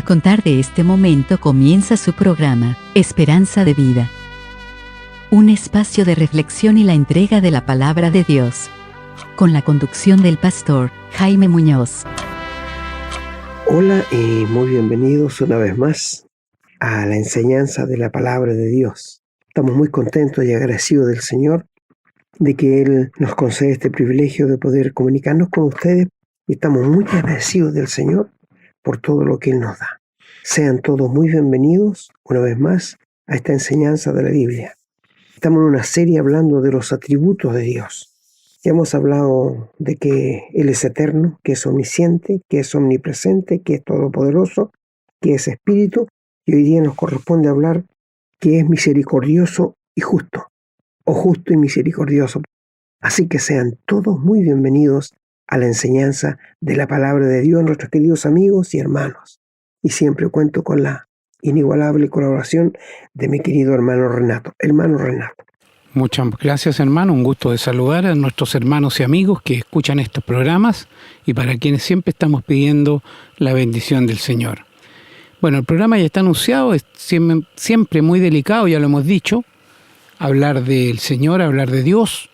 contar de este momento comienza su programa, Esperanza de Vida. Un espacio de reflexión y la entrega de la palabra de Dios. Con la conducción del pastor Jaime Muñoz. Hola y muy bienvenidos una vez más a la enseñanza de la palabra de Dios. Estamos muy contentos y agradecidos del Señor de que Él nos concede este privilegio de poder comunicarnos con ustedes y estamos muy agradecidos del Señor por todo lo que Él nos da. Sean todos muy bienvenidos una vez más a esta enseñanza de la Biblia. Estamos en una serie hablando de los atributos de Dios. Ya hemos hablado de que Él es eterno, que es omnisciente, que es omnipresente, que es todopoderoso, que es espíritu, y hoy día nos corresponde hablar que es misericordioso y justo, o justo y misericordioso. Así que sean todos muy bienvenidos a la enseñanza de la palabra de Dios, nuestros queridos amigos y hermanos. Y siempre cuento con la inigualable colaboración de mi querido hermano Renato. Hermano Renato. Muchas gracias, hermano. Un gusto de saludar a nuestros hermanos y amigos que escuchan estos programas y para quienes siempre estamos pidiendo la bendición del Señor. Bueno, el programa ya está anunciado, es siempre muy delicado, ya lo hemos dicho, hablar del Señor, hablar de Dios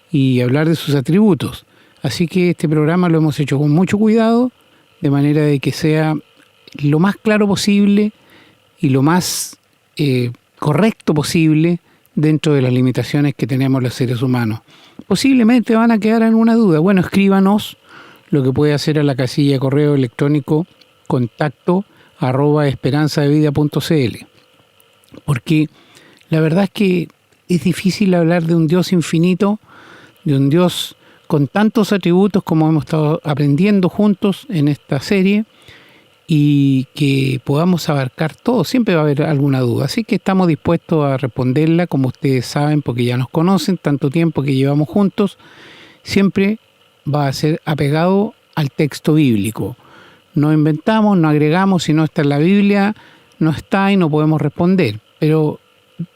y hablar de sus atributos. Así que este programa lo hemos hecho con mucho cuidado, de manera de que sea lo más claro posible y lo más correcto posible dentro de las limitaciones que tenemos los seres humanos. Posiblemente van a quedar en una duda. Bueno, escríbanos lo que puede hacer a la casilla de correo electrónico contacto@esperanzadevida.cl, porque la verdad es que es difícil hablar de un Dios infinito, de un Dios con tantos atributos como hemos estado aprendiendo juntos en esta serie, y que podamos abarcar todo. Siempre va a haber alguna duda, así que estamos dispuestos a responderla, como ustedes saben, porque ya nos conocen, tanto tiempo que llevamos juntos. Siempre va a ser apegado al texto bíblico. No inventamos, no agregamos, si no está en la Biblia, no está y no podemos responder, pero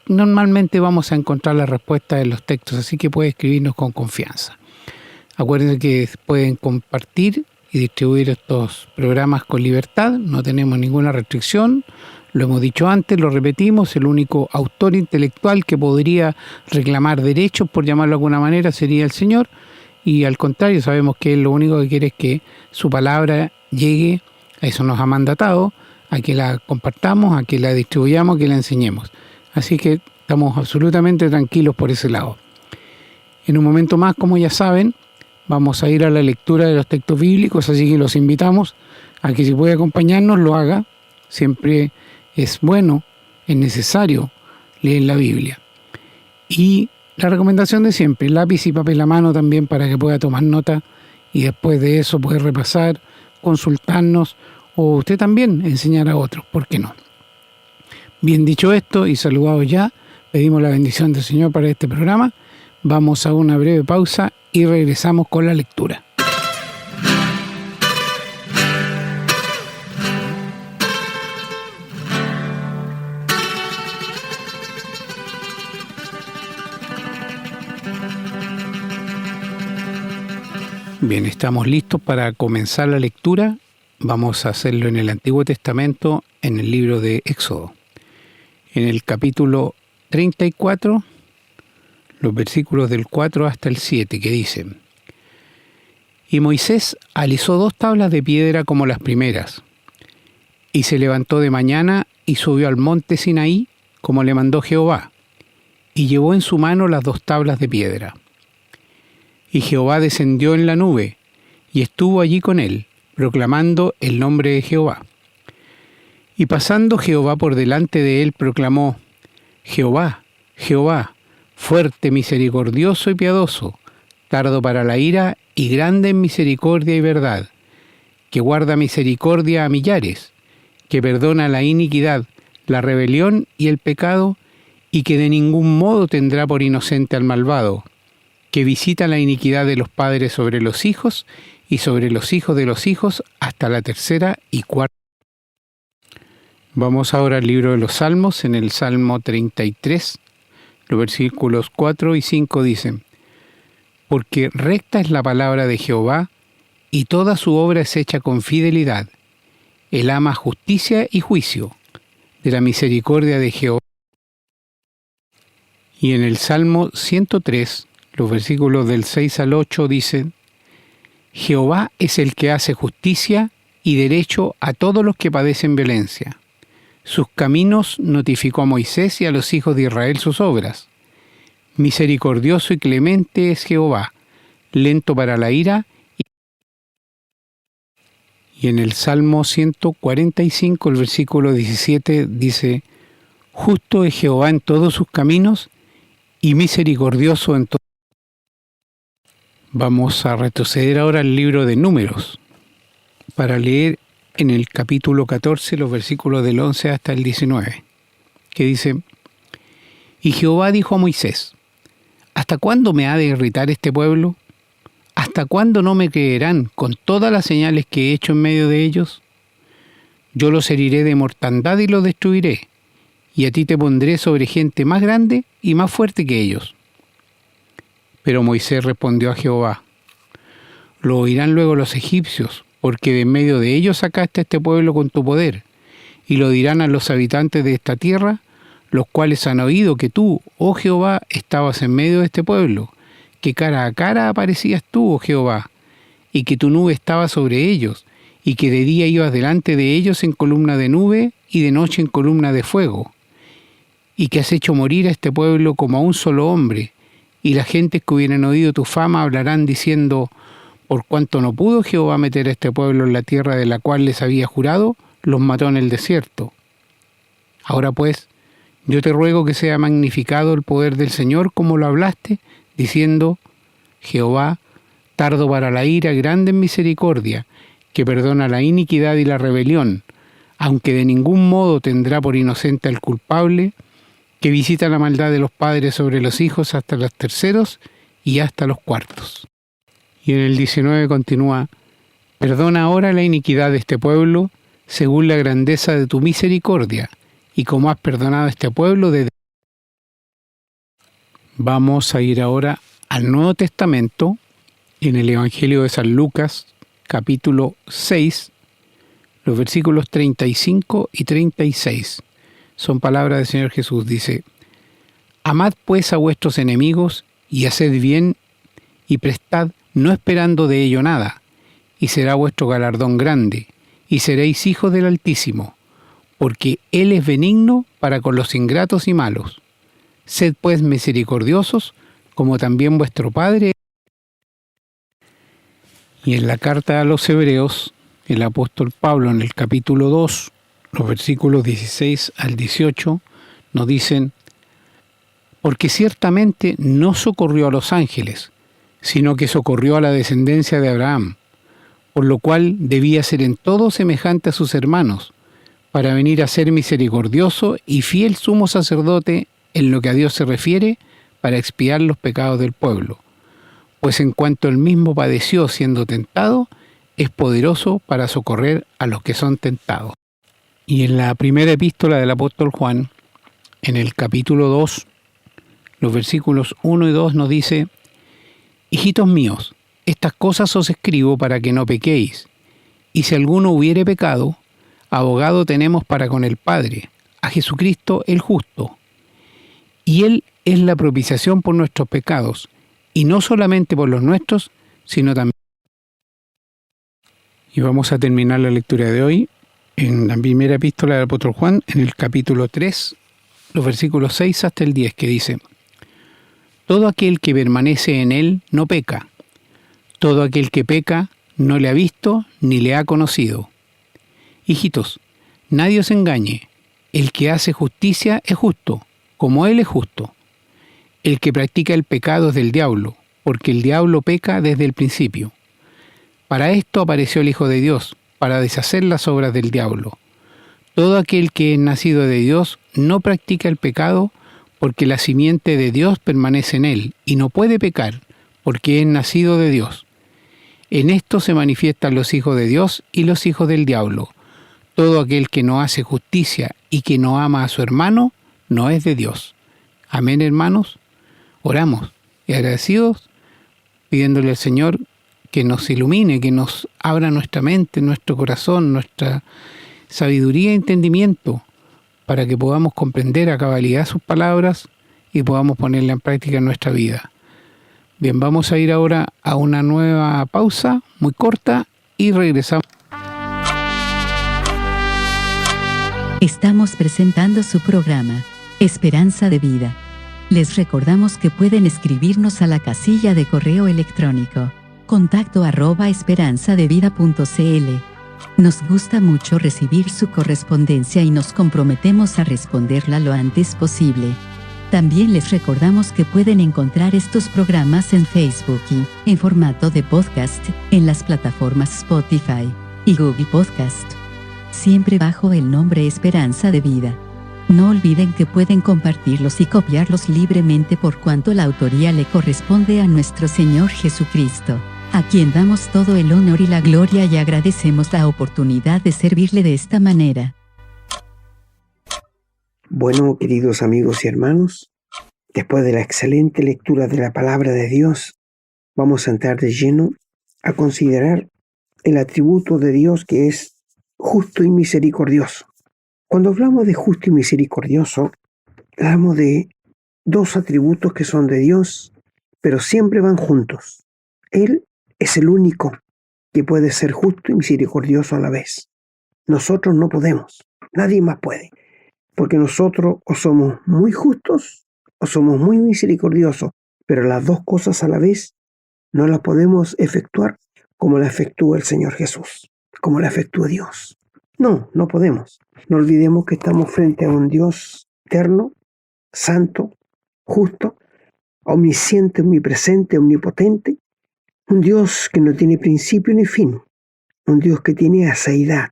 normalmente vamos a encontrar la respuesta en los textos, así que puede escribirnos con confianza. Acuérdense que pueden compartir y distribuir estos programas con libertad, no tenemos ninguna restricción, lo hemos dicho antes, lo repetimos, el único autor intelectual que podría reclamar derechos, por llamarlo de alguna manera, sería el Señor, y al contrario, sabemos que Él lo único que quiere es que su palabra llegue, a eso nos ha mandatado, a que la compartamos, a que la distribuyamos, a que la enseñemos. Así que estamos absolutamente tranquilos por ese lado. En un momento más, como ya saben, vamos a ir a la lectura de los textos bíblicos, así que los invitamos a que si puede acompañarnos lo haga. Siempre es bueno, es necesario leer la Biblia. Y la recomendación de siempre, lápiz y papel a mano también para que pueda tomar nota y después de eso poder repasar, consultarnos o usted también enseñar a otros, ¿por qué no? Bien dicho esto y saludados ya, pedimos la bendición del Señor para este programa. Vamos a una breve pausa y regresamos con la lectura. Bien, estamos listos para comenzar la lectura. Vamos a hacerlo en el Antiguo Testamento, en el libro de Éxodo. En el capítulo 34, los versículos del 4 hasta el 7, que dicen: Y Moisés alisó 2 tablas de piedra como las primeras, y se levantó de mañana y subió al monte Sinaí, como le mandó Jehová, y llevó en su mano las 2 tablas de piedra. Y Jehová descendió en la nube, y estuvo allí con él, proclamando el nombre de Jehová. Y pasando Jehová por delante de él, proclamó: Jehová, Jehová, fuerte, misericordioso y piadoso, tardo para la ira y grande en misericordia y verdad, que guarda misericordia a millares, que perdona la iniquidad, la rebelión y el pecado, y que de ningún modo tendrá por inocente al malvado, que visita la iniquidad de los padres sobre los hijos y sobre los hijos de los hijos hasta la 3ª y 4ª. Vamos ahora al libro de los Salmos, en el Salmo 33, los versículos 4 y 5 dicen: Porque recta es la palabra de Jehová, y toda su obra es hecha con fidelidad, Él ama justicia y juicio, de la misericordia de Jehová. Y en el Salmo 103, los versículos del 6 al 8 dicen: Jehová es el que hace justicia y derecho a todos los que padecen violencia. Sus caminos notificó a Moisés y a los hijos de Israel sus obras. Misericordioso y clemente es Jehová, lento para la ira. Y en el Salmo 145, el versículo 17 dice: Justo es Jehová en todos sus caminos y misericordioso en todo. Vamos a retroceder ahora al libro de Números para leer en el capítulo 14 los versículos del 11 hasta el 19, que dice: Y Jehová dijo a Moisés: ¿Hasta cuándo me ha de irritar este pueblo? ¿Hasta cuándo no me creerán con todas las señales que he hecho en medio de ellos? Yo los heriré de mortandad y los destruiré, y a ti te pondré sobre gente más grande y más fuerte que ellos. Pero Moisés respondió a Jehová: Lo oirán luego los egipcios, porque de en medio de ellos sacaste a este pueblo con tu poder, y lo dirán a los habitantes de esta tierra, los cuales han oído que tú, oh Jehová, estabas en medio de este pueblo, que cara a cara aparecías tú, oh Jehová, y que tu nube estaba sobre ellos, y que de día ibas delante de ellos en columna de nube y de noche en columna de fuego, y que has hecho morir a este pueblo como a un solo hombre, y las gentes que hubieran oído tu fama hablarán diciendo: por cuanto no pudo Jehová meter a este pueblo en la tierra de la cual les había jurado, los mató en el desierto. Ahora pues, yo te ruego que sea magnificado el poder del Señor como lo hablaste, diciendo: Jehová, tardo para la ira, grande en misericordia, que perdona la iniquidad y la rebelión, aunque de ningún modo tendrá por inocente al culpable, que visita la maldad de los padres sobre los hijos hasta los terceros y hasta los cuartos. Y en el 19 continúa: perdona ahora la iniquidad de este pueblo, según la grandeza de tu misericordia, y como has perdonado a este pueblo desde... Vamos a ir ahora al Nuevo Testamento, en el Evangelio de San Lucas, capítulo 6, los versículos 35 y 36. Son palabras del Señor Jesús. Dice: Amad pues a vuestros enemigos, y haced bien, y prestad, no esperando de ello nada, y será vuestro galardón grande, y seréis hijos del Altísimo, porque Él es benigno para con los ingratos y malos. Sed pues misericordiosos, como también vuestro Padre. Y en la carta a los Hebreos, el apóstol Pablo, en el capítulo 2, los versículos 16 al 18, nos dicen: porque ciertamente no socorrió a los ángeles, sino que socorrió a la descendencia de Abraham, por lo cual debía ser en todo semejante a sus hermanos, para venir a ser misericordioso y fiel sumo sacerdote en lo que a Dios se refiere, para expiar los pecados del pueblo. Pues en cuanto él mismo padeció siendo tentado, es poderoso para socorrer a los que son tentados. Y en la primera epístola del apóstol Juan, en el capítulo 2, los versículos 1 y 2 nos dice: hijitos míos, estas cosas os escribo para que no pequéis, y si alguno hubiere pecado, abogado tenemos para con el Padre, a Jesucristo el justo. Y Él es la propiciación por nuestros pecados, y no solamente por los nuestros, sino también... Y vamos a terminar la lectura de hoy en la primera epístola del apóstol Juan, en el capítulo 3, los versículos 6 hasta el 10, que dice: todo aquel que permanece en Él no peca. Todo aquel que peca no le ha visto ni le ha conocido. Hijitos, nadie os engañe. El que hace justicia es justo, como Él es justo. El que practica el pecado es del diablo, porque el diablo peca desde el principio. Para esto apareció el Hijo de Dios, para deshacer las obras del diablo. Todo aquel que es nacido de Dios no practica el pecado, porque la simiente de Dios permanece en él, y no puede pecar, porque es nacido de Dios. En esto se manifiestan los hijos de Dios y los hijos del diablo. Todo aquel que no hace justicia y que no ama a su hermano, no es de Dios. Amén, hermanos. Oramos y agradecidos, pidiéndole al Señor que nos ilumine, que nos abra nuestra mente, nuestro corazón, nuestra sabiduría e entendimiento, para que podamos comprender a cabalidad sus palabras y podamos ponerla en práctica en nuestra vida. Bien, vamos a ir ahora a una nueva pausa muy corta y regresamos. Estamos presentando su programa, Esperanza de Vida. Les recordamos que pueden escribirnos a la casilla de correo electrónico contacto@esperanzadevida.cl. Nos gusta mucho recibir su correspondencia y nos comprometemos a responderla lo antes posible. También les recordamos que pueden encontrar estos programas en Facebook y, en formato de podcast, en las plataformas Spotify y Google Podcast, siempre bajo el nombre Esperanza de Vida. No olviden que pueden compartirlos y copiarlos libremente por cuanto la autoría le corresponde a nuestro Señor Jesucristo, a quien damos todo el honor y la gloria y agradecemos la oportunidad de servirle de esta manera. Bueno, queridos amigos y hermanos, después de la excelente lectura de la palabra de Dios, vamos a entrar de lleno a considerar el atributo de Dios que es justo y misericordioso. Cuando hablamos de justo y misericordioso, hablamos de dos atributos que son de Dios, pero siempre van juntos. Él es el único que puede ser justo y misericordioso a la vez. Nosotros no podemos, nadie más puede, porque nosotros o somos muy justos o somos muy misericordiosos, pero las dos cosas a la vez no las podemos efectuar como la efectúa el Señor Jesús, como la efectúa Dios. No podemos. No olvidemos que estamos frente a un Dios eterno, santo, justo, omnisciente, omnipresente, omnipotente, un Dios que no tiene principio ni fin, un Dios que tiene aseidad,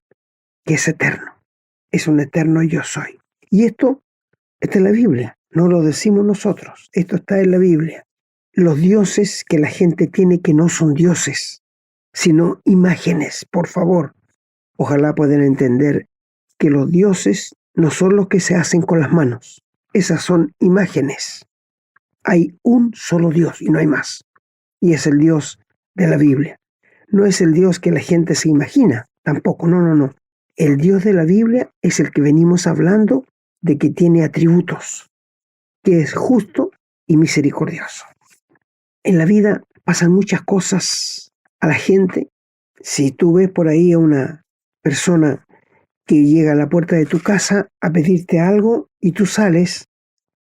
que es eterno, es un eterno yo soy. Y esto está en la Biblia, no lo decimos nosotros, esto está en la Biblia. Los dioses que la gente tiene que no son dioses, sino imágenes, por favor. Ojalá puedan entender que los dioses no son los que se hacen con las manos. Esas son imágenes. Hay un solo Dios y no hay más. Y es el Dios de la Biblia. No es el Dios que la gente se imagina, tampoco, no. El Dios de la Biblia es el que venimos hablando de que tiene atributos, que es justo y misericordioso. En la vida pasan muchas cosas a la gente. Si tú ves por ahí a una persona que llega a la puerta de tu casa a pedirte algo y tú sales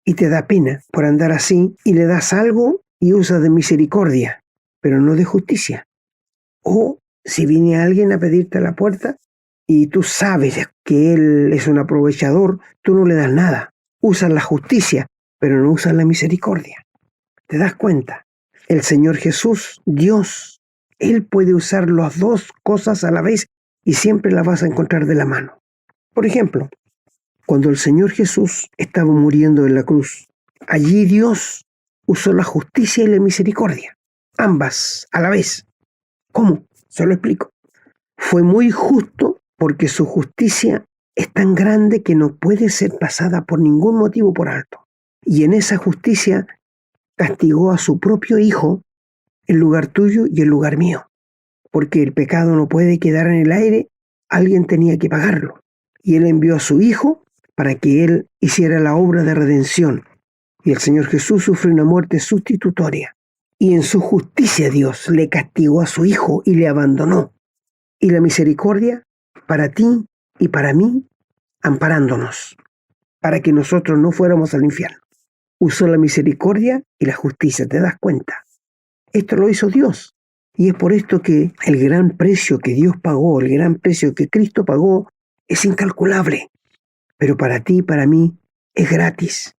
y te da pena por andar así y le das algo y usas de misericordia, pero no de justicia. O si viene alguien a pedirte a la puerta y tú sabes que él es un aprovechador, tú no le das nada. Usas la justicia, pero no usas la misericordia. ¿Te das cuenta? El Señor Jesús, Dios, Él puede usar las dos cosas a la vez y siempre las vas a encontrar de la mano. Por ejemplo, cuando el Señor Jesús estaba muriendo en la cruz, allí Dios usó la justicia y la misericordia, ambas a la vez. ¿Cómo? Se lo explico. Fue muy justo porque su justicia es tan grande que no puede ser pasada por ningún motivo por alto. Y en esa justicia castigó a su propio Hijo en lugar tuyo y en lugar mío. Porque el pecado no puede quedar en el aire, alguien tenía que pagarlo. Y Él envió a su Hijo para que Él hiciera la obra de redención. Y el Señor Jesús sufrió una muerte sustitutoria. Y en su justicia Dios le castigó a su Hijo y le abandonó. Y la misericordia para ti y para mí, amparándonos, para que nosotros no fuéramos al infierno. Usó la misericordia y la justicia, ¿te das cuenta? Esto lo hizo Dios. Y es por esto que el gran precio que Dios pagó, el gran precio que Cristo pagó, es incalculable. Pero para ti y para mí es gratis.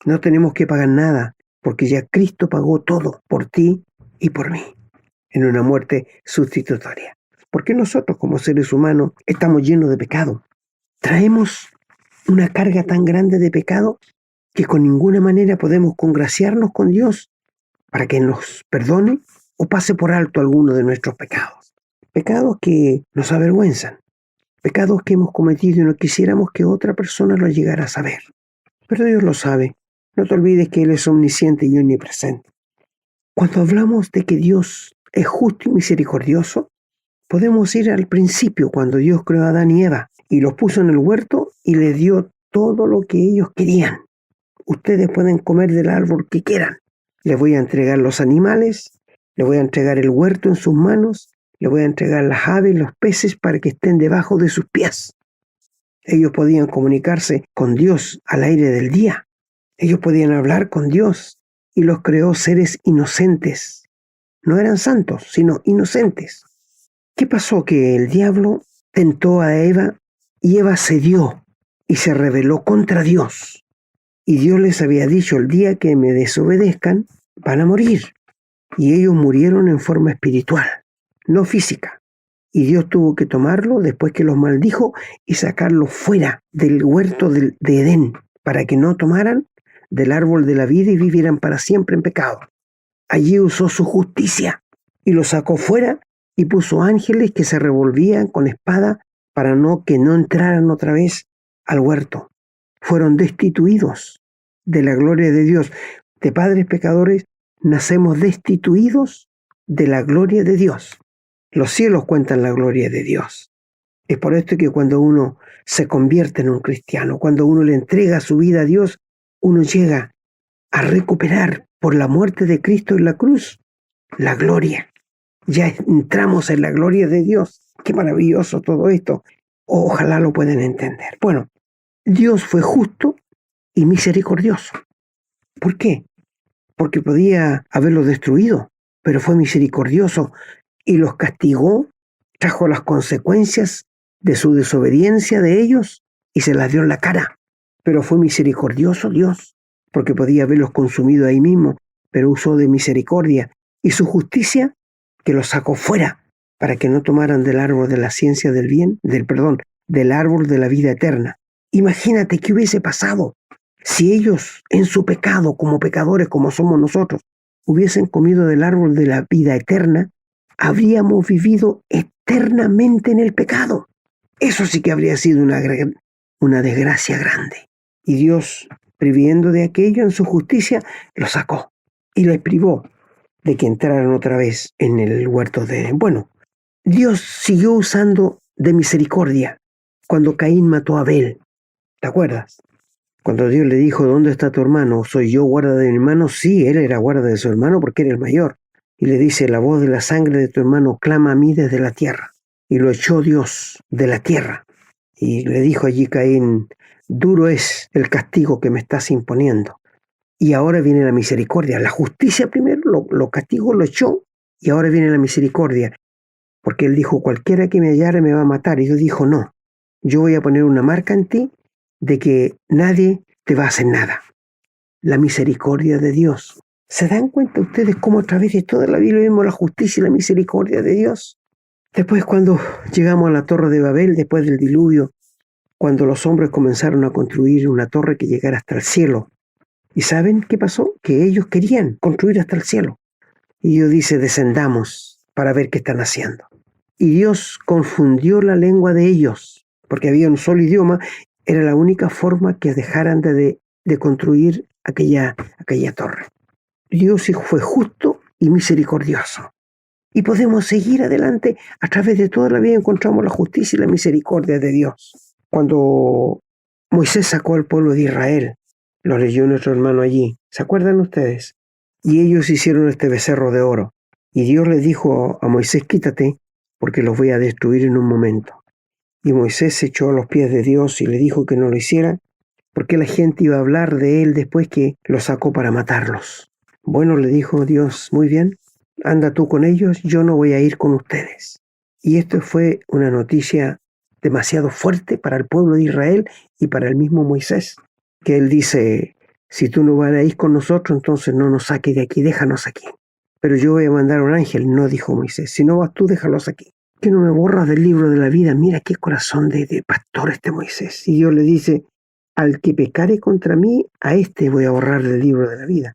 No tenemos que pagar nada, porque ya Cristo pagó todo por ti y por mí, en una muerte sustitutoria. Porque nosotros como seres humanos estamos llenos de pecado. Traemos una carga tan grande de pecado que con ninguna manera podemos congraciarnos con Dios para que nos perdone o pase por alto alguno de nuestros pecados. Pecados que nos avergüenzan, pecados que hemos cometido y no quisiéramos que otra persona lo llegara a saber. Pero Dios lo sabe. No te olvides que Él es omnisciente y omnipresente. Cuando hablamos de que Dios es justo y misericordioso? Podemos ir al principio, cuando Dios creó a Adán y Eva y los puso en el huerto y les dio todo lo que ellos querían. Ustedes pueden comer del árbol que quieran. Les voy a entregar los animales, les voy a entregar el huerto en sus manos, les voy a entregar las aves, los peces para que estén debajo de sus pies. Ellos podían comunicarse con Dios al aire del día. Ellos podían hablar con Dios y los creó seres inocentes. No eran santos, sino inocentes. ¿Qué pasó? Que el diablo tentó a Eva y Eva cedió y se rebeló contra Dios. Y Dios les había dicho: el día que me desobedezcan van a morir. Y ellos murieron en forma espiritual, no física. Y Dios tuvo que tomarlo después que los maldijo y sacarlos fuera del huerto de Edén para que no tomaran del árbol de la vida y vivieran para siempre en pecado. Allí usó su justicia y los sacó fuera y puso ángeles que se revolvían con espada para que no entraran otra vez al huerto. Fueron destituidos de la gloria de Dios. De padres pecadores nacemos destituidos de la gloria de Dios. Los cielos cuentan la gloria de Dios. Es por esto que cuando uno se convierte en un cristiano, cuando uno le entrega su vida a Dios, uno llega a recuperar por la muerte de Cristo en la cruz la gloria. Ya entramos en la gloria de Dios. Qué maravilloso todo esto. Ojalá lo puedan entender. Bueno, Dios fue justo y misericordioso. ¿Por qué? Porque podía haberlos destruido, pero fue misericordioso y los castigó, trajo las consecuencias de su desobediencia de ellos y se las dio en la cara. Pero fue misericordioso Dios, porque podía haberlos consumido ahí mismo, pero usó de misericordia y su justicia, que los sacó fuera para que no tomaran del árbol de la ciencia del bien, del árbol de la vida eterna. Imagínate qué hubiese pasado si ellos, en su pecado, como pecadores como somos nosotros, hubiesen comido del árbol de la vida eterna. Habríamos vivido eternamente en el pecado. Eso sí que habría sido una desgracia grande. Y Dios, previendo de aquello en su justicia, lo sacó y les privó de que entraran otra vez en el huerto de Edén. Bueno, Dios siguió usando de misericordia cuando Caín mató a Abel. ¿Te acuerdas? Cuando Dios le dijo: ¿dónde está tu hermano? ¿Soy yo guarda de mi hermano? Sí, él era guarda de su hermano porque era el mayor. Y le dice: la voz de la sangre de tu hermano clama a mí desde la tierra. Y lo echó Dios de la tierra. Y le dijo allí Caín: duro es el castigo que me estás imponiendo. Y ahora viene la misericordia. La justicia primero lo castigó, lo echó, y ahora viene la misericordia. Porque él dijo: cualquiera que me hallare me va a matar. Y Dios dijo: no, yo voy a poner una marca en ti de que nadie te va a hacer nada. La misericordia de Dios. ¿Se dan cuenta ustedes cómo a través de toda la Biblia vemos la justicia y la misericordia de Dios? Después, cuando llegamos a la Torre de Babel, después del diluvio, cuando los hombres comenzaron a construir una torre que llegara hasta el cielo. ¿Y saben qué pasó? Que ellos querían construir hasta el cielo. Y Dios dice: descendamos para ver qué están haciendo. Y Dios confundió la lengua de ellos, porque había un solo idioma. Era la única forma que dejaran de construir aquella torre. Dios fue justo y misericordioso. Y podemos seguir adelante. A través de toda la vida encontramos la justicia y la misericordia de Dios. Cuando Moisés sacó al pueblo de Israel, lo leyó nuestro hermano allí. ¿Se acuerdan ustedes? Y ellos hicieron este becerro de oro. Y Dios le dijo a Moisés: quítate, porque los voy a destruir en un momento. Y Moisés se echó a los pies de Dios y le dijo que no lo hiciera, porque la gente iba a hablar de él después que los sacó para matarlos. Bueno, le dijo Dios: muy bien, anda tú con ellos, yo no voy a ir con ustedes. Y esto fue una noticia demasiado fuerte para el pueblo de Israel y para el mismo Moisés, que él dice: si tú no vas a ir con nosotros, entonces no nos saques de aquí, déjanos aquí. Pero yo voy a mandar un ángel. No, dijo Moisés, si no vas tú, déjalos aquí. Que no me borras del libro de la vida. Mira qué corazón de pastor este Moisés. Y Dios le dice: al que pecare contra mí, a este voy a borrar del libro de la vida.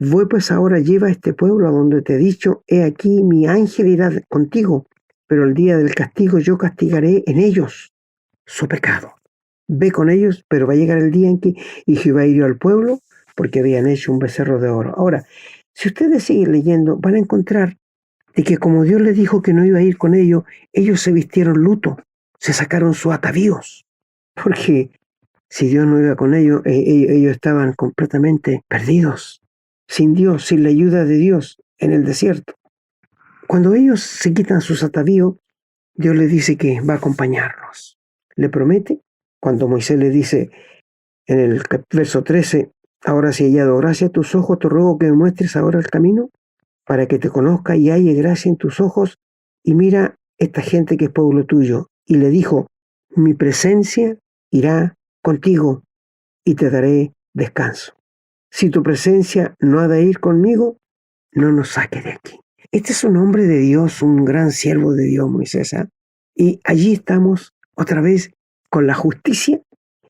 Voy pues ahora, lleva a este pueblo a donde te he dicho: he aquí mi ángel irá contigo, pero el día del castigo yo castigaré en ellos su pecado. Ve con ellos, pero va a llegar el día en que Jehová hirió al pueblo porque habían hecho un becerro de oro. Ahora, si ustedes siguen leyendo, van a encontrar de que como Dios les dijo que no iba a ir con ellos, ellos se vistieron luto, se sacaron sus atavíos, porque si Dios no iba con ellos, ellos estaban completamente perdidos, sin Dios, sin la ayuda de Dios en el desierto. Cuando ellos se quitan sus atavíos, Dios les dice que va a acompañarlos. Le promete, cuando Moisés le dice en el verso 13, ahora si he hallado gracia a tus ojos, te ruego que me muestres ahora el camino, para que te conozca y halle gracia en tus ojos, y mira esta gente que es pueblo tuyo. Y le dijo, mi presencia irá contigo y te daré descanso. Si tu presencia no ha de ir conmigo, no nos saques de aquí. Este es un hombre de Dios, un gran siervo de Dios, Moisés. Y allí estamos otra vez con la justicia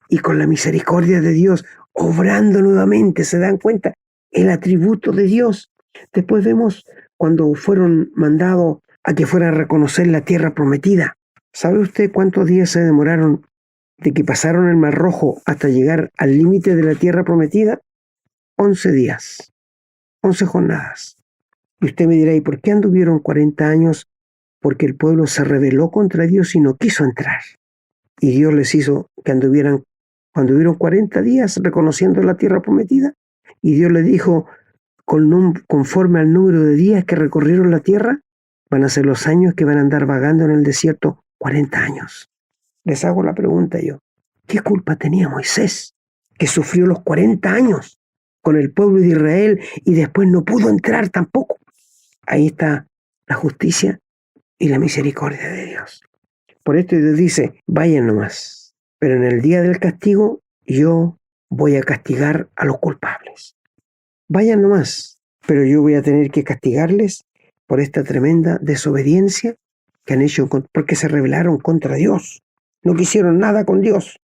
y con la misericordia de Dios, obrando nuevamente. ¿Se dan cuenta? El atributo de Dios. Después vemos cuando fueron mandados a que fueran a reconocer la tierra prometida. ¿Sabe usted cuántos días se demoraron de que pasaron el Mar Rojo hasta llegar al límite de la tierra prometida? 11 días, 11 jornadas. Y usted me dirá, ¿y por qué anduvieron 40 años? Porque el pueblo se rebeló contra Dios y no quiso entrar. Y Dios les hizo que anduvieran, cuando hubieron 40 días reconociendo la tierra prometida, y Dios les dijo, conforme al número de días que recorrieron la tierra, van a ser los años que van a andar vagando en el desierto, 40 años. Les hago la pregunta yo, ¿qué culpa tenía Moisés, que sufrió los 40 años con el pueblo de Israel y después no pudo entrar tampoco? Ahí está la justicia y la misericordia de Dios. Por esto Dios dice, vayan nomás, pero en el día del castigo yo voy a castigar a los culpables. Vayan nomás, pero yo voy a tener que castigarles por esta tremenda desobediencia que han hecho, porque se rebelaron contra Dios. No quisieron nada con Dios.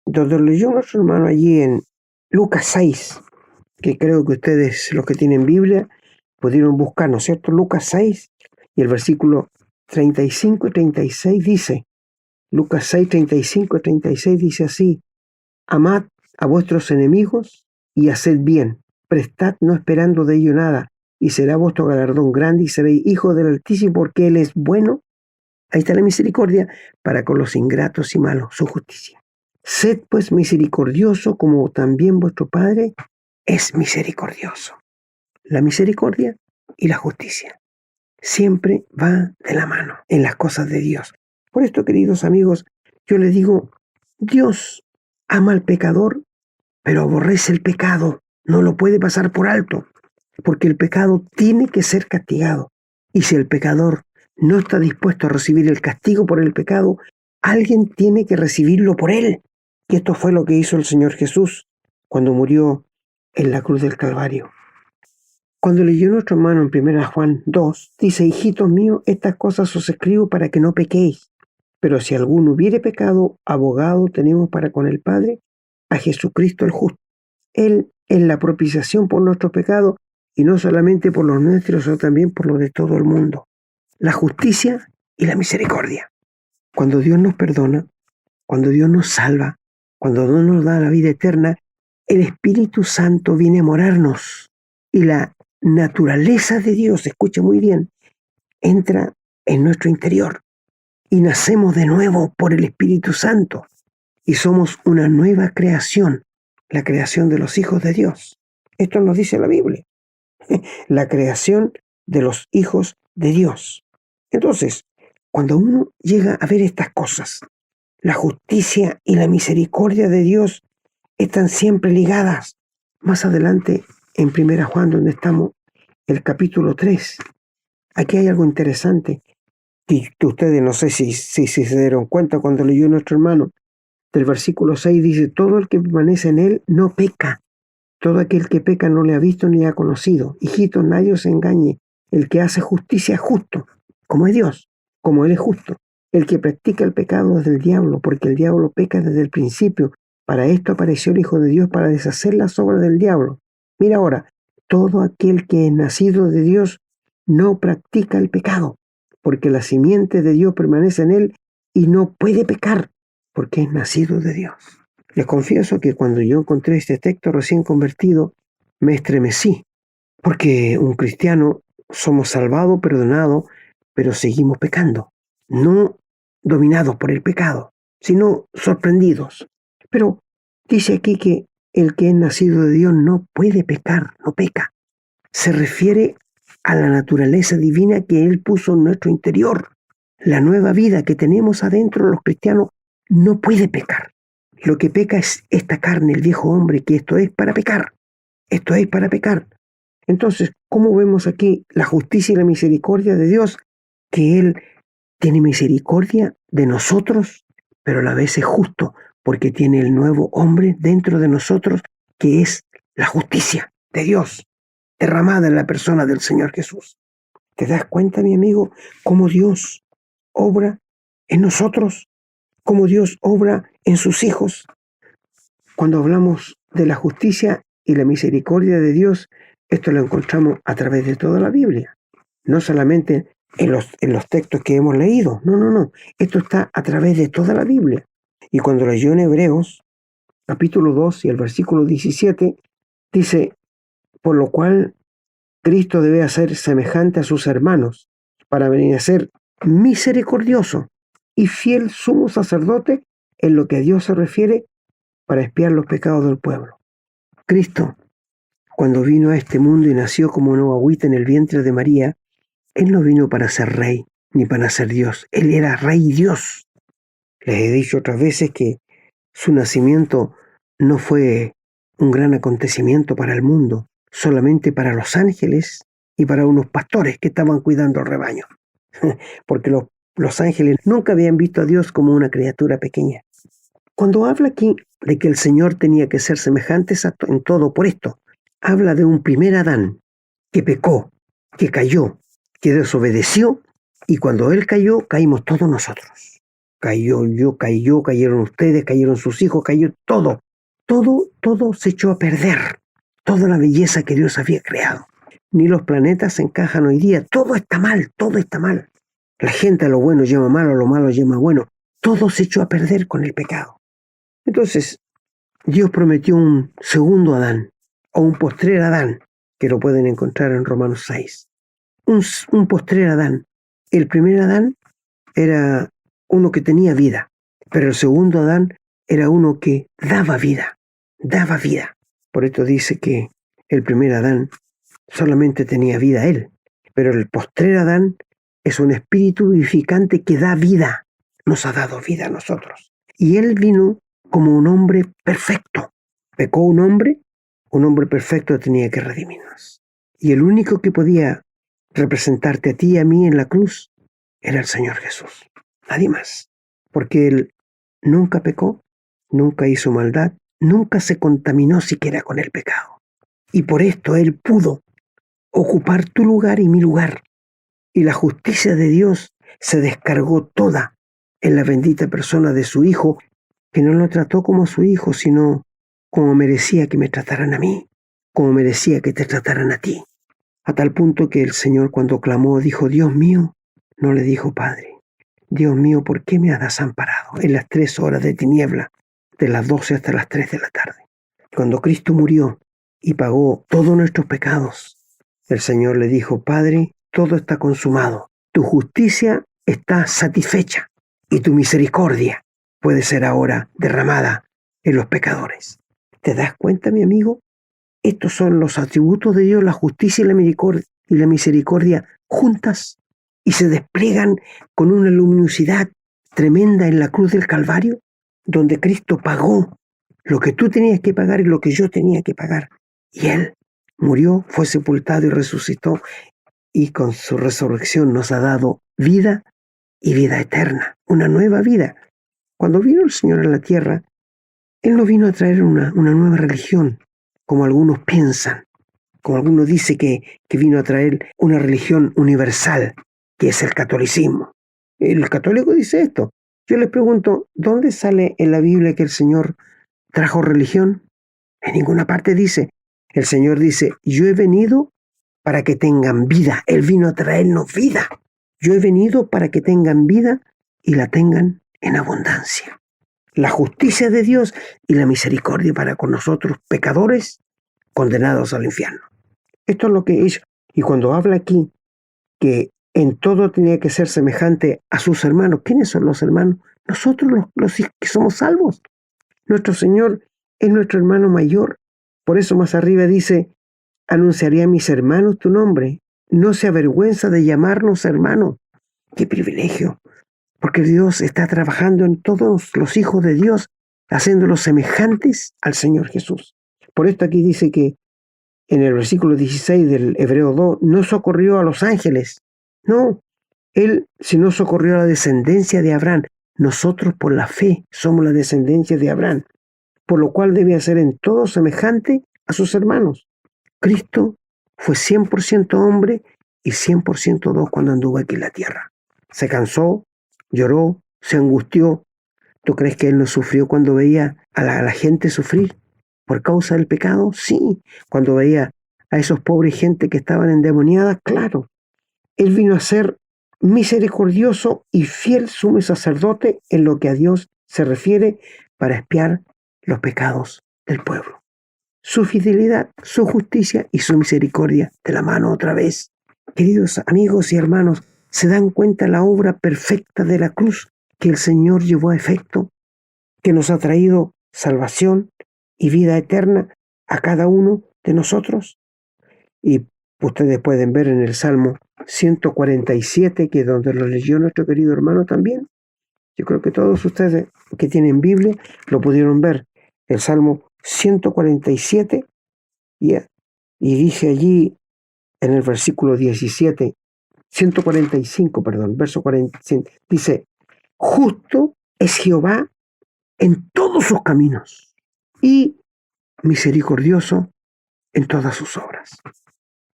Entonces leyó nuestro hermano allí en Lucas 6, que creo que ustedes, los que tienen Biblia, pudieron buscar, ¿no es cierto? Lucas 6 y el versículo 35 y 36 dice, Lucas 6, 35 y 36 dice así, amad a vuestros enemigos y haced bien, prestad no esperando de ello nada, y será vuestro galardón grande y seréis hijos del Altísimo porque Él es bueno. Ahí está la misericordia para con los ingratos y malos, su justicia. Sed pues misericordioso como también vuestro Padre es misericordioso. La misericordia y la justicia siempre va de la mano en las cosas de Dios. Por esto, queridos amigos, yo les digo, Dios ama al pecador, pero aborrece el pecado, no lo puede pasar por alto, porque el pecado tiene que ser castigado. Y si el pecador no está dispuesto a recibir el castigo por el pecado, alguien tiene que recibirlo por él. Y esto fue lo que hizo el Señor Jesús cuando murió en la cruz del Calvario. Cuando leyó nuestro hermano en 1 Juan 2, dice, hijitos míos, estas cosas os escribo para que no pequéis. Pero si alguno hubiere pecado, abogado tenemos para con el Padre, a Jesucristo el justo. Él es la propiciación por nuestros pecados, y no solamente por los nuestros, sino también por los de todo el mundo. La justicia y la misericordia. Cuando Dios nos perdona, cuando Dios nos salva, cuando Dios nos da la vida eterna, el Espíritu Santo viene a morarnos. Y la naturaleza de Dios, escuche muy bien, entra en nuestro interior. Y nacemos de nuevo por el Espíritu Santo. Y somos una nueva creación, la creación de los hijos de Dios. Esto nos dice la Biblia. La creación de los hijos de Dios. Entonces, cuando uno llega a ver estas cosas, la justicia y la misericordia de Dios están siempre ligadas. Más adelante, en 1 Juan, donde estamos, el capítulo 3, aquí hay algo interesante, que ustedes no sé si se dieron cuenta cuando leyó nuestro hermano, del versículo 6 dice, todo el que permanece en él no peca. Todo aquel que peca no le ha visto ni le ha conocido. Hijitos, nadie os engañe. El que hace justicia es justo, como es Dios, como Él es justo. El que practica el pecado es del diablo, porque el diablo peca desde el principio. Para esto apareció el Hijo de Dios, para deshacer las obras del diablo. Mira ahora, todo aquel que es nacido de Dios no practica el pecado, porque la simiente de Dios permanece en él y no puede pecar, porque es nacido de Dios. Les confieso que cuando yo encontré este texto recién convertido, me estremecí, porque un cristiano somos salvados, perdonados, pero seguimos pecando. No dominados por el pecado, sino sorprendidos. Pero dice aquí que el que es nacido de Dios no puede pecar, no peca. Se refiere a la naturaleza divina que Él puso en nuestro interior. La nueva vida que tenemos adentro los cristianos no puede pecar. Lo que peca es esta carne, el viejo hombre, que esto es para pecar. Esto es para pecar. Entonces, ¿cómo vemos aquí la justicia y la misericordia de Dios? Que Él tiene misericordia de nosotros, pero a la vez es justo, porque tiene el nuevo hombre dentro de nosotros, que es la justicia de Dios, derramada en la persona del Señor Jesús. ¿Te das cuenta, mi amigo, cómo Dios obra en nosotros? ¿Cómo Dios obra en sus hijos? Cuando hablamos de la justicia y la misericordia de Dios, esto lo encontramos a través de toda la Biblia. No solamente en los textos que hemos leído. No. Esto está a través de toda la Biblia. Y cuando leyó en Hebreos, capítulo 2 y el versículo 17, dice, por lo cual Cristo debe hacer semejante a sus hermanos, para venir a ser misericordioso y fiel sumo sacerdote en lo que a Dios se refiere, para expiar los pecados del pueblo. Cristo, cuando vino a este mundo y nació como una guagüita en el vientre de María, Él no vino para ser rey, ni para ser Dios. Él era rey y Dios. Les he dicho otras veces que su nacimiento no fue un gran acontecimiento para el mundo, solamente para los ángeles y para unos pastores que estaban cuidando el rebaño. Porque los ángeles nunca habían visto a Dios como una criatura pequeña. Cuando habla aquí de que el Señor tenía que ser semejante en todo por esto, habla de un primer Adán que pecó, que cayó, que desobedeció, y cuando Él cayó, caímos todos nosotros. Cayó yo, cayeron ustedes, cayeron sus hijos, cayó todo. Todo se echó a perder. Toda la belleza que Dios había creado. Ni los planetas se encajan hoy día. Todo está mal, todo está mal. La gente a lo bueno llama malo, a lo malo llama bueno. Todo se echó a perder con el pecado. Entonces, Dios prometió un segundo Adán, o un postrer Adán, que lo pueden encontrar en Romanos 6. Un postrer Adán. El primer Adán era uno que tenía vida, pero el segundo Adán era uno que daba vida. Por esto dice que el primer Adán solamente tenía vida él, pero el postrer Adán es un espíritu vivificante que da vida, nos ha dado vida a nosotros. Y él vino como un hombre perfecto. Pecó un hombre perfecto tenía que redimirnos. Y el único que podía representarte a ti y a mí en la cruz era el Señor Jesús. Nadie más. Porque Él nunca pecó, nunca hizo maldad, nunca se contaminó siquiera con el pecado. Y por esto Él pudo ocupar tu lugar y mi lugar. Y la justicia de Dios se descargó toda en la bendita persona de su Hijo, que no lo trató como a su Hijo, sino como merecía que me trataran a mí, como merecía que te trataran a ti. A tal punto que el Señor, cuando clamó, dijo, Dios mío, no le dijo Padre, Dios mío, ¿por qué me has desamparado en las 3 horas de tiniebla, de las 12 hasta las 3 de la tarde? Cuando Cristo murió y pagó todos nuestros pecados, el Señor le dijo, Padre, todo está consumado, tu justicia está satisfecha y tu misericordia puede ser ahora derramada en los pecadores. ¿Te das cuenta, mi amigo? Estos son los atributos de Dios, la justicia y la misericordia juntas y se despliegan con una luminosidad tremenda en la cruz del Calvario, donde Cristo pagó lo que tú tenías que pagar y lo que yo tenía que pagar. Y Él murió, fue sepultado y resucitó, y con su resurrección nos ha dado vida y vida eterna, una nueva vida. Cuando vino el Señor a la tierra, Él no vino a traer una nueva religión, como algunos piensan, como algunos dicen que vino a traer una religión universal, que es el catolicismo. El católico dice esto. Yo les pregunto, ¿dónde sale en la Biblia que el Señor trajo religión? En ninguna parte dice. El Señor dice, yo he venido para que tengan vida. Él vino a traernos vida. Yo he venido para que tengan vida y la tengan en abundancia. La justicia de Dios y la misericordia para con nosotros, pecadores, condenados al infierno. Esto es lo que es. Y cuando habla aquí que en todo tenía que ser semejante a sus hermanos. ¿Quiénes son los hermanos? Nosotros los que somos salvos. Nuestro Señor es nuestro hermano mayor. Por eso más arriba dice, anunciaré a mis hermanos tu nombre. No se avergüenza de llamarnos hermanos. ¡Qué privilegio! Porque Dios está trabajando en todos los hijos de Dios, haciéndolos semejantes al Señor Jesús. Por esto aquí dice que en el versículo 16 del Hebreo 2, no socorrió a los ángeles. No, Él sino socorrió a la descendencia de Abraham. Nosotros por la fe somos la descendencia de Abraham, por lo cual debe ser en todo semejante a sus hermanos. Cristo fue 100% hombre y 100% Dios cuando anduvo aquí en la tierra. Se cansó, lloró, se angustió. ¿Tú crees que Él no sufrió cuando veía a la gente sufrir por causa del pecado? Sí. Cuando veía a esos pobres gente que estaban endemoniadas, claro. Él vino a ser misericordioso y fiel sumo sacerdote en lo que a Dios se refiere para expiar los pecados del pueblo. Su fidelidad, su justicia y su misericordia de la mano otra vez. Queridos amigos y hermanos, ¿se dan cuenta la obra perfecta de la cruz que el Señor llevó a efecto, que nos ha traído salvación y vida eterna a cada uno de nosotros? Y ustedes pueden ver en el Salmo 147, que es donde lo leyó nuestro querido hermano también. Yo creo que todos ustedes que tienen Biblia lo pudieron ver. El Salmo 147 y dice allí en el versículo 17, 145, perdón, verso 45, dice, justo es Jehová en todos sus caminos y misericordioso en todas sus obras.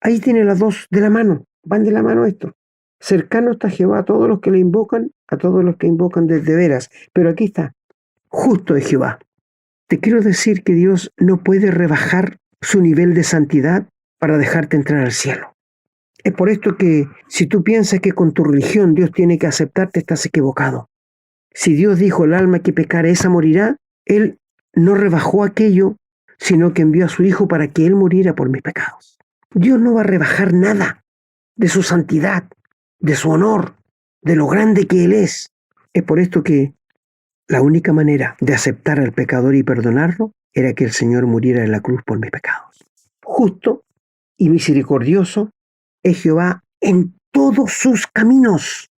Ahí tiene las dos de la mano, van de la mano esto. Cercano está Jehová a todos los que le invocan, a todos los que invocan desde veras. Pero aquí está, justo es Jehová. Te quiero decir que Dios no puede rebajar su nivel de santidad para dejarte entrar al cielo. Es por esto que si tú piensas que con tu religión Dios tiene que aceptarte, estás equivocado. Si Dios dijo el alma que pecare esa morirá, Él no rebajó aquello, sino que envió a su Hijo para que Él muriera por mis pecados. Dios no va a rebajar nada de su santidad, de su honor, de lo grande que Él es. Es por esto que la única manera de aceptar al pecador y perdonarlo era que el Señor muriera en la cruz por mis pecados. Justo y misericordioso es Jehová en todos sus caminos.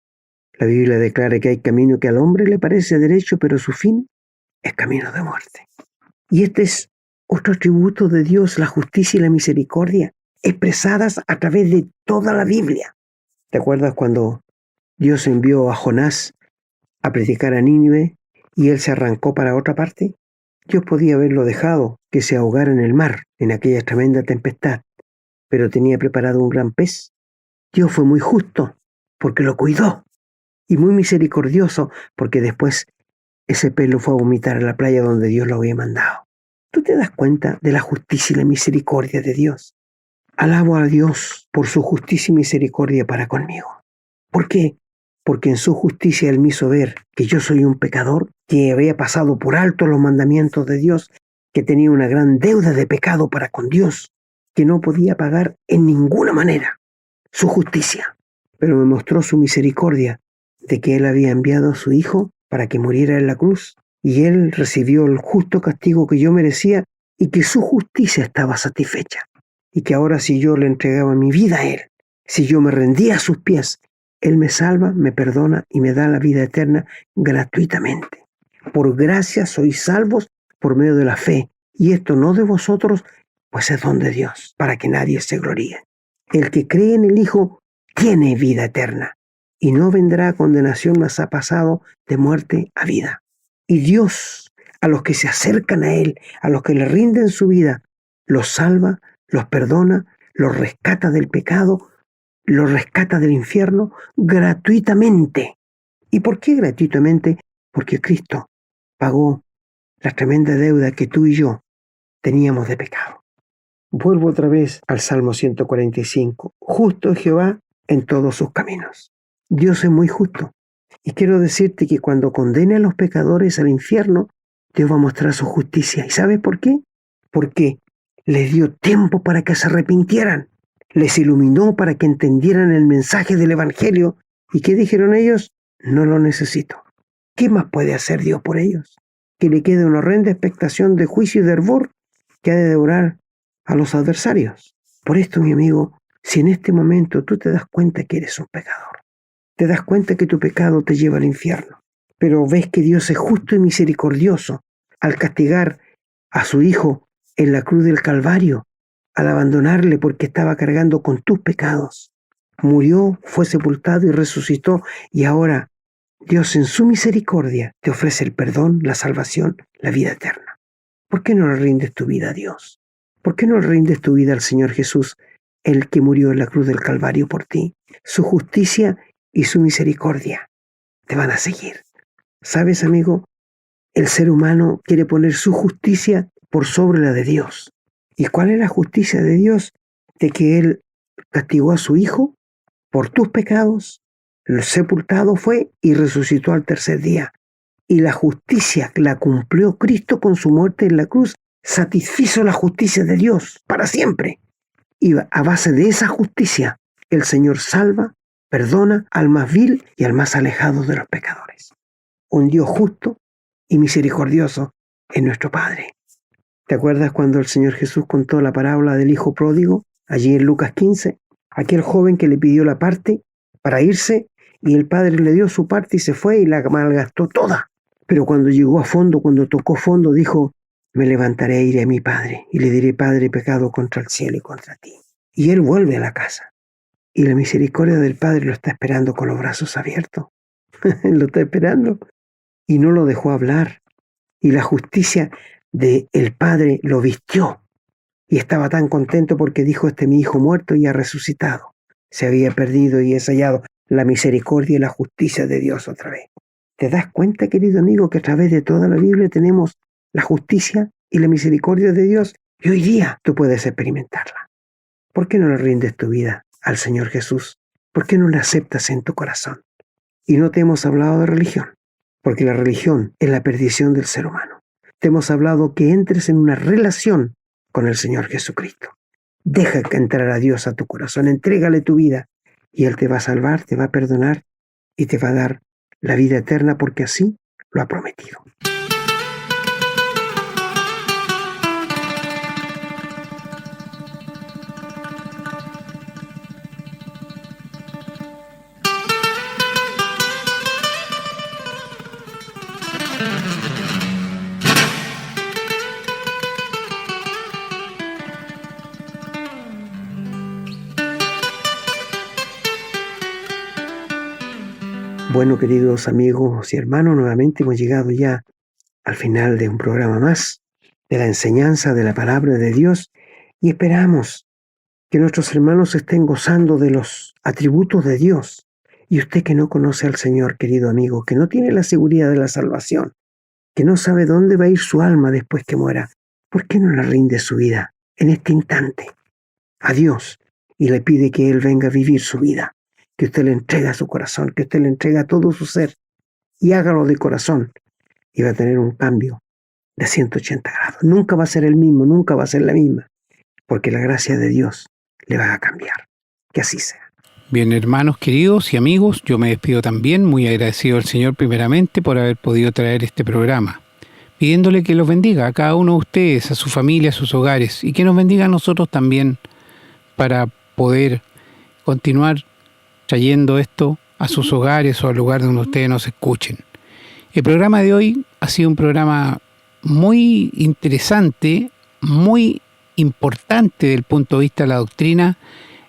La Biblia declara que hay camino que al hombre le parece derecho, pero su fin es camino de muerte. Y este es otro atributo de Dios, la justicia y la misericordia, expresadas a través de toda la Biblia. ¿Te acuerdas cuando Dios envió a Jonás a predicar a Nínive y él se arrancó para otra parte? Dios podía haberlo dejado que se ahogara en el mar, en aquella tremenda tempestad, pero tenía preparado un gran pez. Dios fue muy justo porque lo cuidó y muy misericordioso porque después ese pez lo fue a vomitar a la playa donde Dios lo había mandado. ¿Tú te das cuenta de la justicia y la misericordia de Dios? Alabo a Dios por su justicia y misericordia para conmigo. ¿Por qué? Porque en su justicia Él me hizo ver que yo soy un pecador, que había pasado por alto los mandamientos de Dios, que tenía una gran deuda de pecado para con Dios, que no podía pagar en ninguna manera su justicia. Pero me mostró su misericordia de que Él había enviado a su Hijo para que muriera en la cruz, y Él recibió el justo castigo que yo merecía y que su justicia estaba satisfecha. Y que ahora si yo le entregaba mi vida a Él, si yo me rendía a sus pies, Él me salva, me perdona y me da la vida eterna gratuitamente. Por gracia sois salvos por medio de la fe, y esto no de vosotros, pues es don de Dios, para que nadie se gloríe. El que cree en el Hijo tiene vida eterna, y no vendrá a condenación, mas ha pasado de muerte a vida. Y Dios, a los que se acercan a Él, a los que le rinden su vida, los salva, los perdona, los rescata del pecado, los rescata del infierno gratuitamente. ¿Y por qué gratuitamente? Porque Cristo pagó la tremenda deuda que tú y yo teníamos de pecado. Vuelvo otra vez al Salmo 145. Justo es Jehová en todos sus caminos. Dios es muy justo. Y quiero decirte que cuando condene a los pecadores al infierno, Dios va a mostrar su justicia. ¿Y sabes por qué? Porque les dio tiempo para que se arrepintieran. les iluminó para que entendieran el mensaje del Evangelio. ¿Y qué dijeron ellos? No lo necesito. ¿Qué más puede hacer Dios por ellos? Que le quede una horrenda expectación de juicio y de hervor que ha de devorar a los adversarios. Por esto, mi amigo, si en este momento tú te das cuenta que eres un pecador, te das cuenta que tu pecado te lleva al infierno, pero ves que Dios es justo y misericordioso al castigar a su Hijo en la cruz del Calvario, al abandonarle porque estaba cargando con tus pecados. Murió, fue sepultado y resucitó, y ahora Dios en su misericordia te ofrece el perdón, la salvación, la vida eterna. ¿Por qué no le rindes tu vida a Dios? ¿Por qué no le rindes tu vida al Señor Jesús, el que murió en la cruz del Calvario por ti? Su justicia y su misericordia te van a seguir. ¿Sabes, amigo? El ser humano quiere poner su justicia por sobre la de Dios. ¿Y cuál es la justicia de Dios? De que Él castigó a su Hijo por tus pecados, sepultado fue y resucitó al tercer día. Y la justicia la cumplió Cristo con su muerte en la cruz, satisfizo la justicia de Dios para siempre. Y a base de esa justicia, el Señor salva, perdona al más vil y al más alejado de los pecadores. Un Dios justo y misericordioso es nuestro Padre. ¿Te acuerdas cuando el Señor Jesús contó la parábola del hijo pródigo, allí en Lucas 15? Aquel joven que le pidió la parte para irse y el padre le dio su parte y se fue y la malgastó toda. Pero cuando llegó a fondo, cuando tocó fondo, dijo: me levantaré e iré a mi padre y le diré: Padre, he pecado contra el cielo y contra ti. Y él vuelve a la casa y la misericordia del Padre lo está esperando con los brazos abiertos. Lo está esperando y no lo dejó hablar. Y la justicia del Padre lo vistió. Y estaba tan contento porque dijo: este mi hijo muerto y ha resucitado. Se había perdido y es hallado. La misericordia y la justicia de Dios otra vez. ¿Te das cuenta, querido amigo, que a través de toda la Biblia tenemos la justicia y la misericordia de Dios? Y hoy día tú puedes experimentarla. ¿Por qué no le rindes tu vida al Señor Jesús? ¿Por qué no le aceptas en tu corazón? Y no te hemos hablado de religión, porque la religión es la perdición del ser humano. Te hemos hablado que entres en una relación con el Señor Jesucristo. Deja que entrar a Dios a tu corazón, entrégale tu vida y Él te va a salvar, te va a perdonar y te va a dar la vida eterna porque así lo ha prometido. Bueno, queridos amigos y hermanos, nuevamente hemos llegado ya al final de un programa más, de la enseñanza de la palabra de Dios, y esperamos que nuestros hermanos estén gozando de los atributos de Dios. Y usted que no conoce al Señor, querido amigo, que no tiene la seguridad de la salvación, que no sabe dónde va a ir su alma después que muera, ¿por qué no le rinde su vida en este instante a Dios y le pide que Él venga a vivir su vida? Que usted le entrega su corazón, que usted le entrega todo su ser y hágalo de corazón y va a tener un cambio de 180 grados. Nunca va a ser el mismo, nunca va a ser la misma, porque la gracia de Dios le va a cambiar. Que así sea. Bien, hermanos queridos y amigos, yo me despido también, muy agradecido al Señor primeramente por haber podido traer este programa, pidiéndole que los bendiga a cada uno de ustedes, a su familia, a sus hogares, y que nos bendiga a nosotros también para poder continuar trayendo esto a sus hogares o al lugar donde ustedes nos escuchen. El programa de hoy ha sido un programa muy interesante, muy importante desde el punto de vista de la doctrina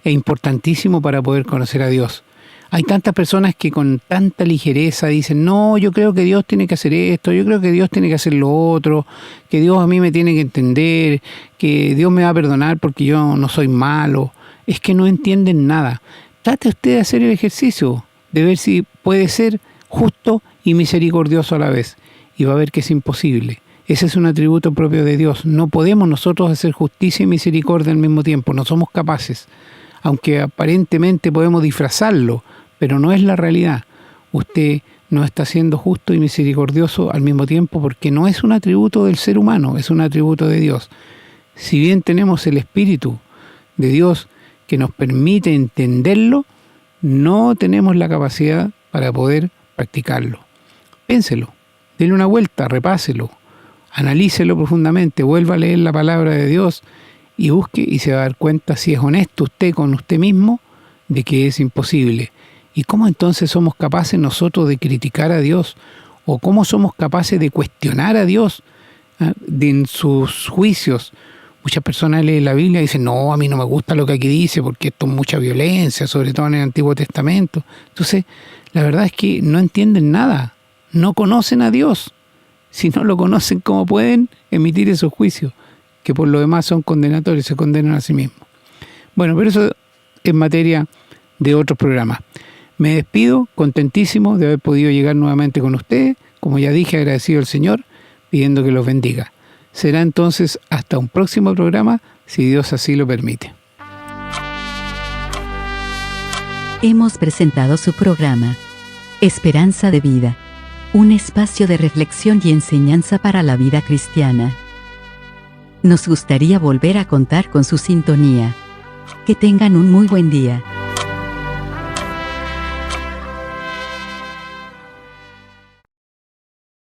e importantísimo para poder conocer a Dios. Hay tantas personas que con tanta ligereza dicen: no, yo creo que Dios tiene que hacer esto, yo creo que Dios tiene que hacer lo otro, que Dios a mí me tiene que entender, que Dios me va a perdonar porque yo no soy malo. Es que no entienden nada. Trate usted de hacer el ejercicio, de ver si puede ser justo y misericordioso a la vez, y va a ver que es imposible. Ese es un atributo propio de Dios. No podemos nosotros hacer justicia y misericordia al mismo tiempo, no somos capaces, aunque aparentemente podemos disfrazarlo, pero no es la realidad. Usted no está siendo justo y misericordioso al mismo tiempo porque no es un atributo del ser humano, es un atributo de Dios. Si bien tenemos el Espíritu de Dios que nos permite entenderlo, no tenemos la capacidad para poder practicarlo. Pénselo, dele una vuelta, repáselo, analícelo profundamente, vuelva a leer la palabra de Dios y busque y se va a dar cuenta si es honesto usted con usted mismo de que es imposible. ¿Y cómo entonces somos capaces nosotros de criticar a Dios? ¿O cómo somos capaces de cuestionar a Dios en sus juicios? Muchas personas leen la Biblia y dicen, no, a mí no me gusta lo que aquí dice porque esto es mucha violencia, sobre todo en el Antiguo Testamento. Entonces, la verdad es que no entienden nada, no conocen a Dios. Si no lo conocen, ¿cómo pueden emitir esos juicios? Que por lo demás son condenatorios, se condenan a sí mismos. Bueno, pero eso es materia de otros programas. Me despido, contentísimo de haber podido llegar nuevamente con ustedes. Como ya dije, agradecido al Señor, pidiendo que los bendiga. Será entonces hasta un próximo programa, si Dios así lo permite. Hemos presentado su programa, Esperanza de Vida, un espacio de reflexión y enseñanza para la vida cristiana. Nos gustaría volver a contar con su sintonía. Que tengan un muy buen día.